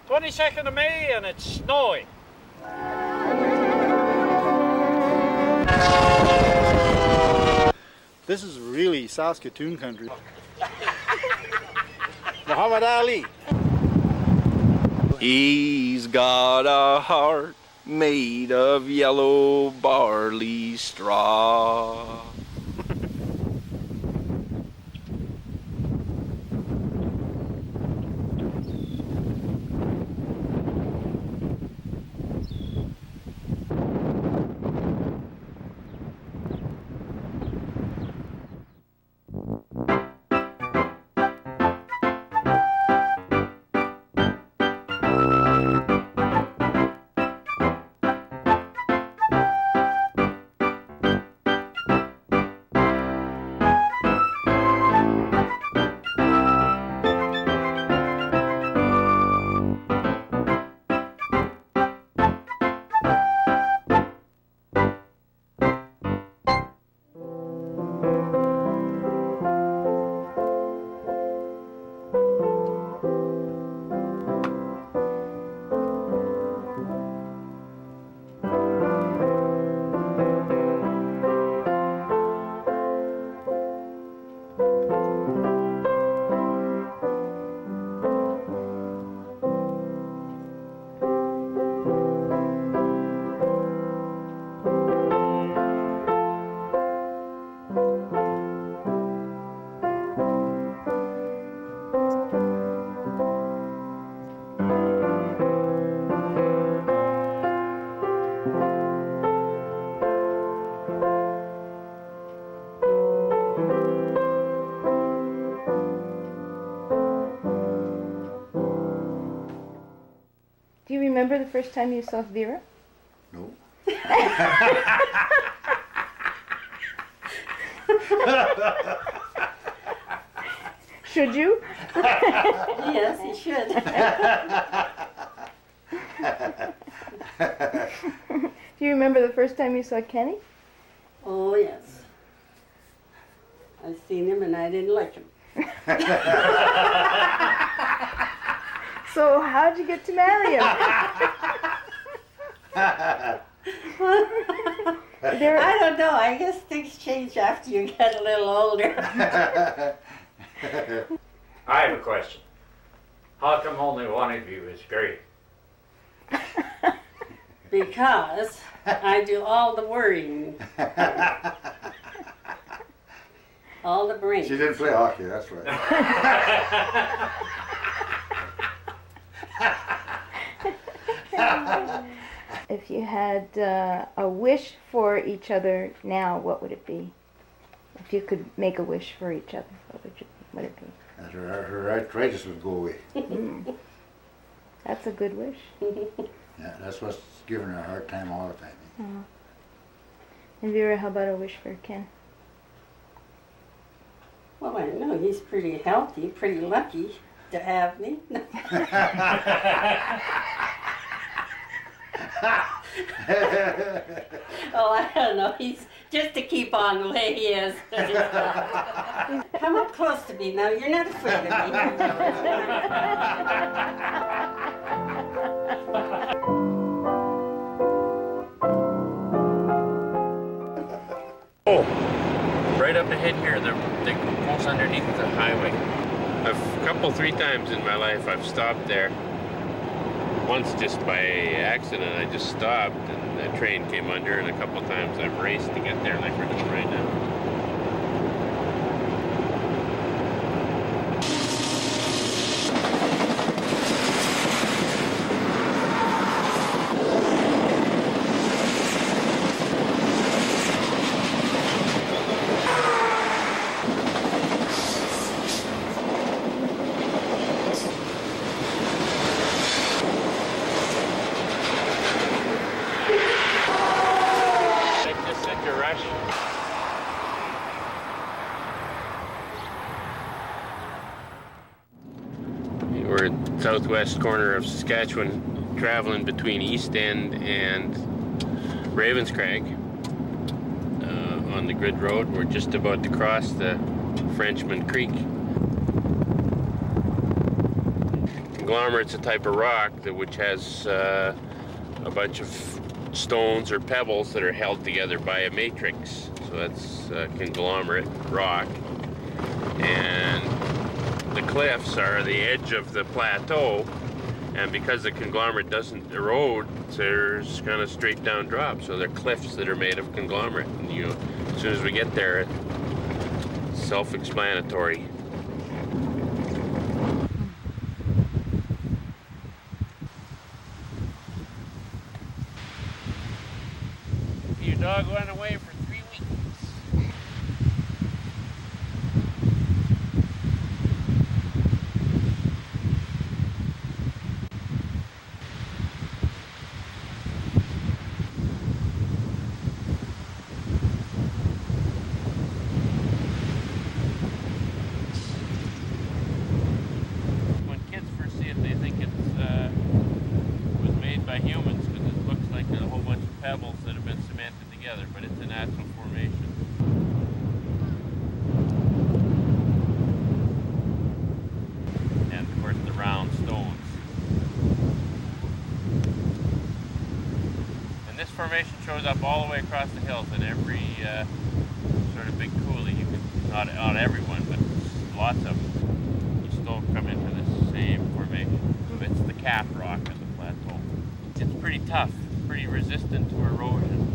22nd of May and it's snowing. This is really Saskatoon country. Muhammad Ali. He's got a heart made of yellow barley straw. Do you remember the first time you saw Vera? No. Should you? Yes, you should. Do you remember the first time you saw Kenny? Oh, yes. I seen him and I didn't like him. So how'd you get to marry him? I don't know. I guess things change after you get a little older. I have a question. How come only one of you is great? Because I do all the worrying. All the brain. She didn't play hockey, that's right. If you had a wish for each other now, what would it be? If you could make a wish for each other, what would it be? That her arthritis would go away. That's a good wish. Yeah, that's what's giving her a hard time all the time. Oh. And Vera, how about a wish for Ken? Well, I know he's pretty healthy, pretty lucky to have me. Oh, I don't know. He's just to keep on the way he is. Come up close to me now. You're not afraid of me. Oh, right up ahead here, the almost underneath the highway. Three times in my life I've stopped there. Once just by accident, I just stopped and the train came under, and a couple times I've raced to get there like we're doing right now. We're at southwest corner of Saskatchewan, traveling between East End and Ravenscrag on the grid road. We're just about to cross the Frenchman Creek. conglomerate's a type of rock which has a bunch of stones or pebbles that are held together by a matrix. So that's conglomerate rock. And the cliffs are the edge of the plateau, and because the conglomerate doesn't erode, there's kind of straight down drop. So they're cliffs that are made of conglomerate. And as soon as we get there, it's self-explanatory. Your dog went away for 3 weeks. When kids first see it, they think it was made by humans because it looks like a whole bunch of pebbles that have been cemented together, but it's a natural formation. And of course the round stones. And this formation shows up all the way across the hills in every sort of big coulee. You can, not everyone, but lots of them. You still come into this same formation. So it's the cap rock of the plateau. It's pretty tough, pretty resistant to erosion.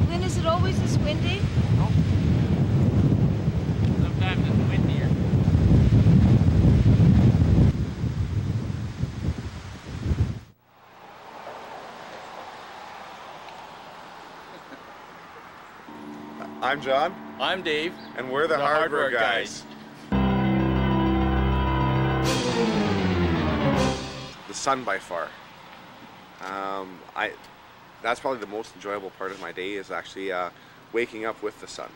Lynn, is it always this windy? Nope. Sometimes it's windier. I'm John, I'm Dave. and we're the Hardware Guys. The sun by far. That's probably the most enjoyable part of my day is actually waking up with the sun.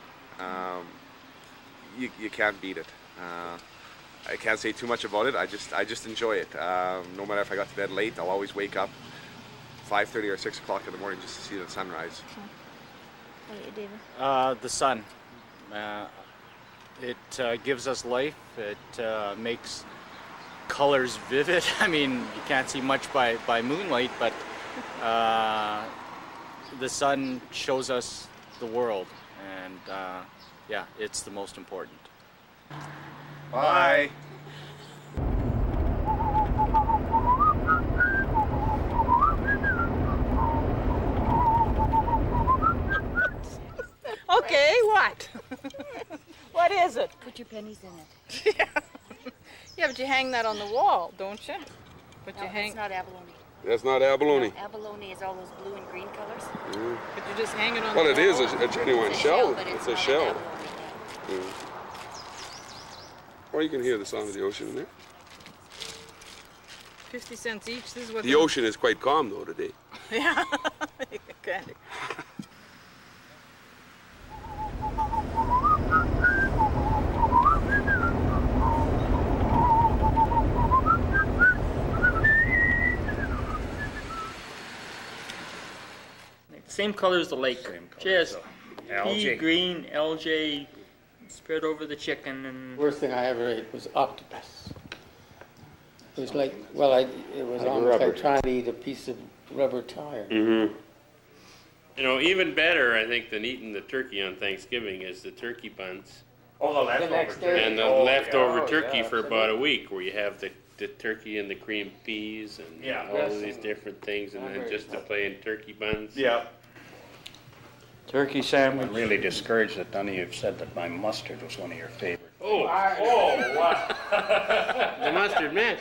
You can't beat it. I can't say too much about it. I just enjoy it. No matter if I got to bed late, I'll always wake up 5:30 or 6 o'clock in the morning just to see the sunrise. What about you, David? The sun. It gives us life. It makes colors vivid. I mean, you can't see much by moonlight, but the sun shows us the world, and yeah, it's the most important. Bye. Okay, what? What is it? Put your pennies in it. Yeah, but you hang that on the wall, don't you? But No, you hang. it's not abalone. That's not abalone. No, abalone is all those blue and green colors. But you just hang it on Well, the it wall. is a genuine It's a shell. but It's not a an shell. abalone. Well, you can hear the sound of the ocean in there. 50 cents each. This is what The ocean is quite calm though today. Yeah. Kind of. Same color as the lake. Just pea Algae. green algae spread over the chicken and Worst thing I ever ate was octopus. It was like, well, it was almost like trying to eat a piece of rubber tire. Mm-hmm. You know, even better, I think, than eating the turkey on Thanksgiving is the turkey buns. Oh, the leftover next turkey. day. And the Oh, leftover yeah. turkey Yeah, for about a week, where you have the turkey and the cream peas and Yeah. all of these different things, and then just the plain turkey buns. Yeah. turkey sandwich. I'm really discouraged that none of you have said that my mustard was one of your favorites. Oh, wow. The mustard man.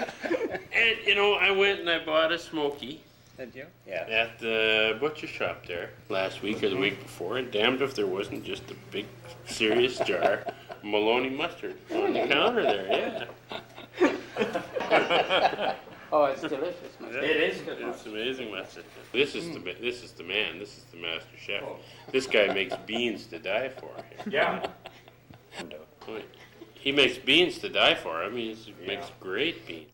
And, you know, I went and I bought a Smoky. Did you? Yeah. At the butcher shop there last week or the week before, and damned if there wasn't just a big, serious jar of Maloney mustard on the counter there, yeah. Oh, it's delicious. It is good. It's amazing mustard. This is the man. This is the master chef. This guy makes beans to die for. Yeah. He makes beans to die for. I mean, he makes great beans.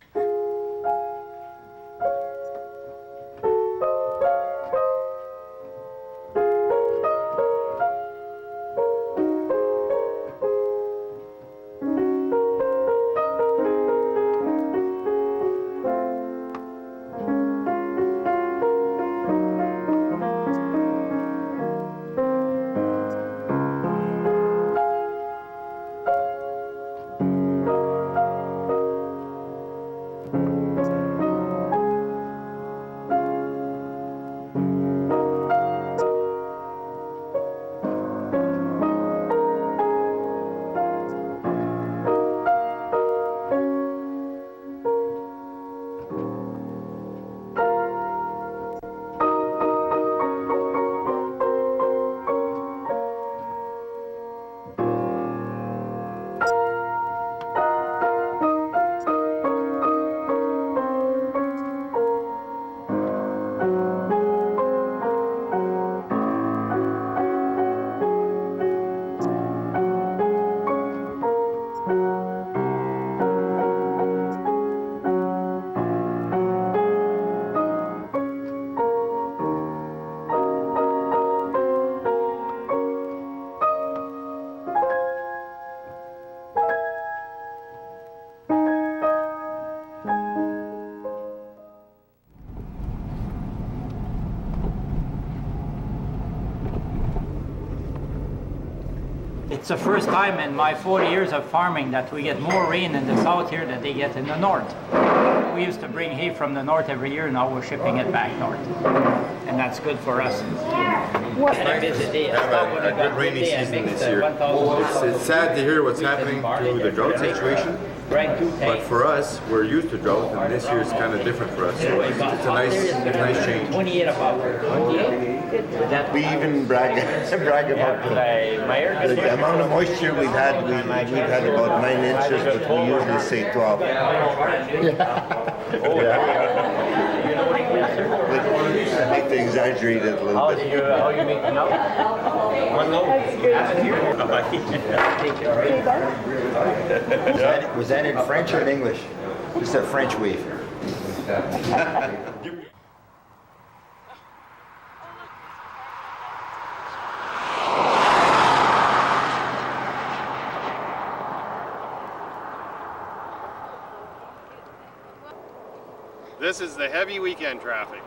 It's the first time in my 40 years of farming that we get more rain in the south here than they get in the north. We used to bring hay from the north every year, now we're shipping it back north. And that's good for us. What? Have a good rainy season this year. It's sad to hear what's happening to the drought situation. But for us, we're used to drought, and this year is kind of different for us. So it's a nice change. 28 about 28. We even brag about the amount of moisture we've had. We've had about 9 inches, but we usually say 12. I think they exaggerated a little bit. How you making out? Was that in French or in English? Just a French wave. This is the heavy weekend traffic.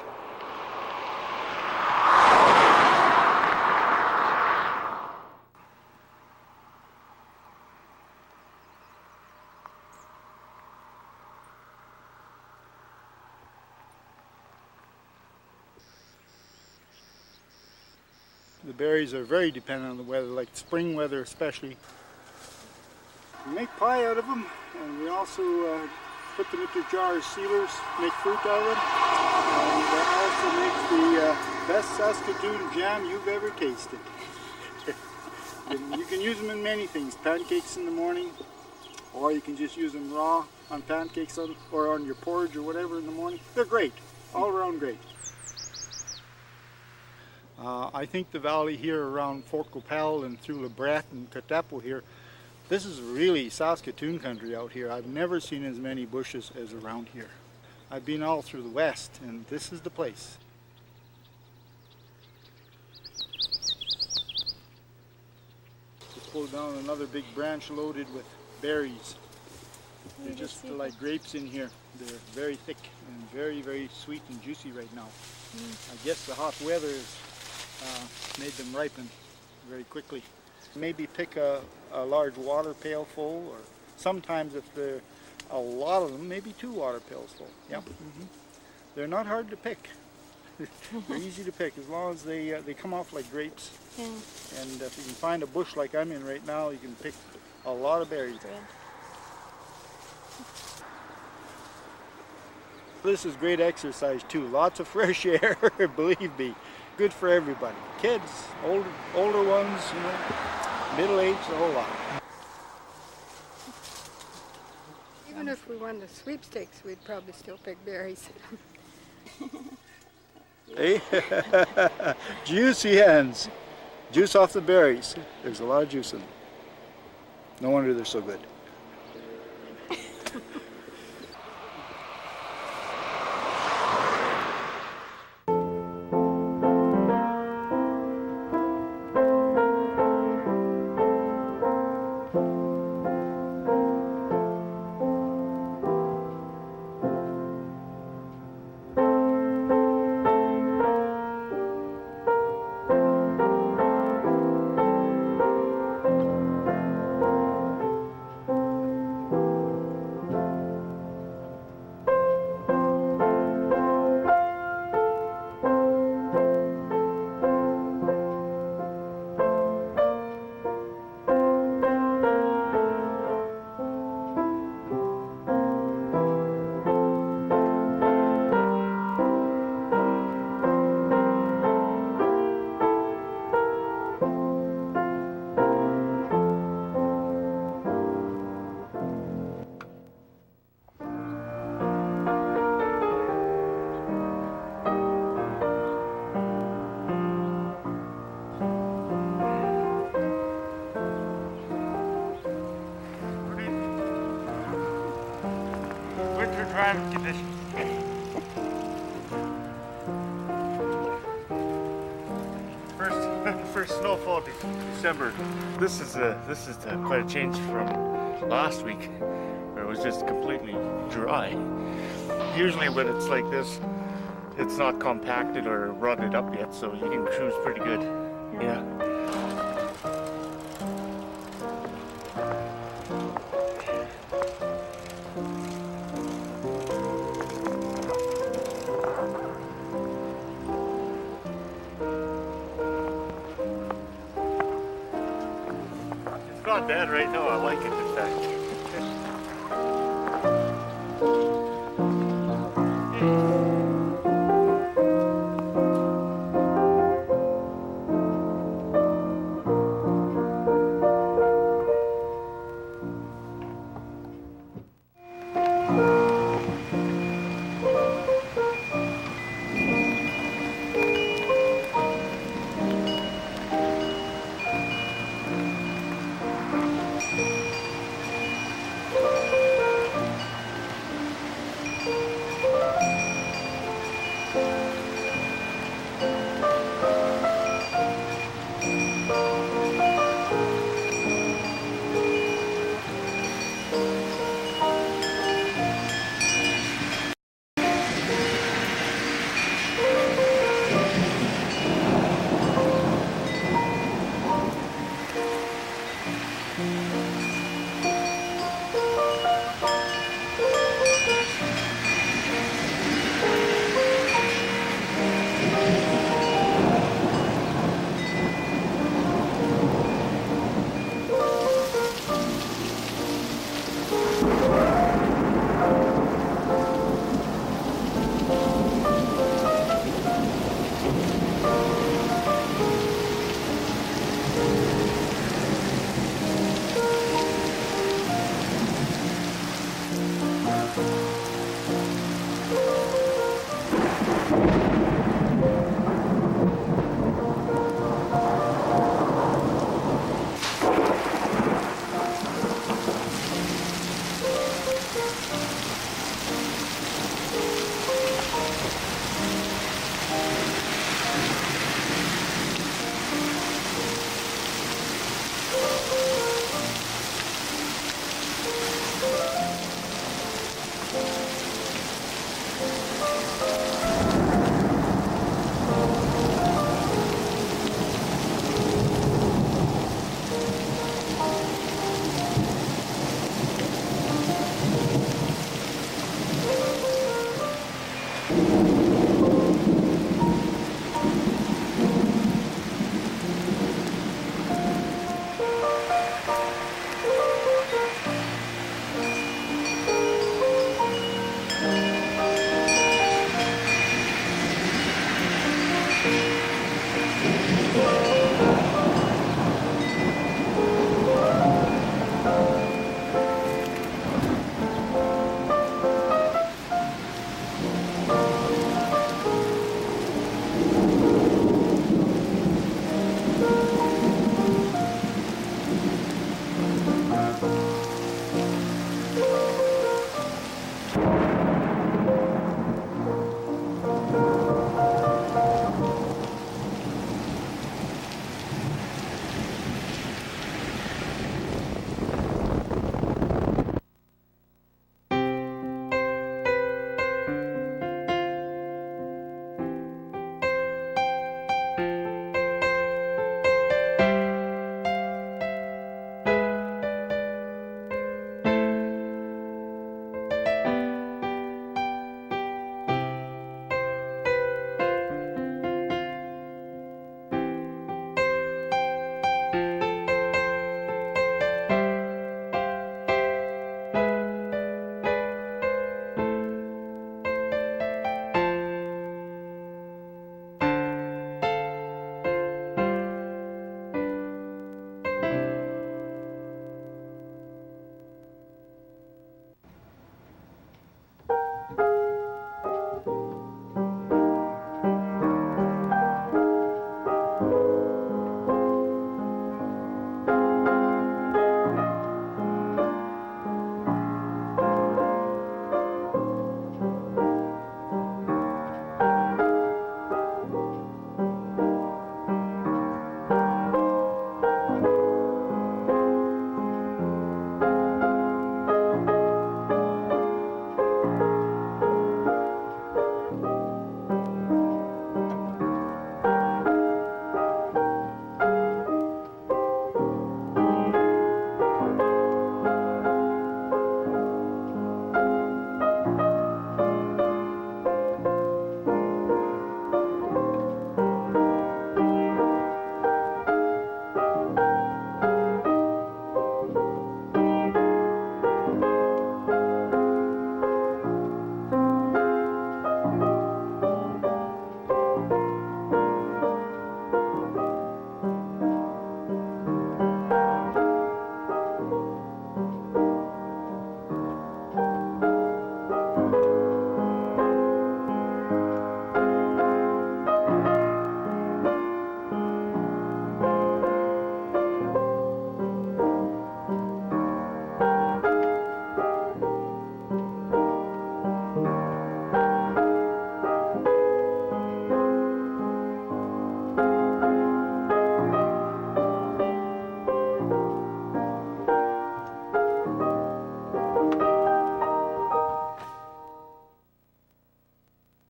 The berries are very dependent on the weather, like spring weather especially. We make pie out of them, and we also put them into jars, sealers, make fruit out of them, and also make the best Saskatoon jam you've ever tasted. You can use them in many things, pancakes in the morning, or you can just use them raw on pancakes or on your porridge or whatever in the morning. They're great, all around great. I think the valley here around Fort Qu'Appelle and through Le Bret and Katapo here, this is really Saskatoon country out here. I've never seen as many bushes as around here. I've been all through the west, and this is the place. Just pulled down another big branch loaded with berries. They're just like grapes in here. They're very thick and very, very sweet and juicy right now. I guess the hot weather has made them ripen very quickly. Maybe pick a large water pail full, or sometimes if there are a lot of them, maybe 2 water pails full. Yep. They're not hard to pick. They're easy to pick as long as they come off like grapes. Yeah. And if you can find a bush like I'm in right now, you can pick a lot of berries. This is great exercise too. Lots of fresh air, believe me. Good for everybody. Kids, older ones, you know, middle-aged, the whole lot. Even if we won the sweepstakes, we'd probably still pick berries. Hey, juicy hands. Juice off the berries. There's a lot of juice in them. No wonder they're so good. Winter driving conditions. First snowfall December. This is quite a change from last week, where it was just completely dry. Usually when it's like this, it's not compacted or rotted up yet, so you can cruise pretty good. Yeah. It's not bad right now. I like it, in fact.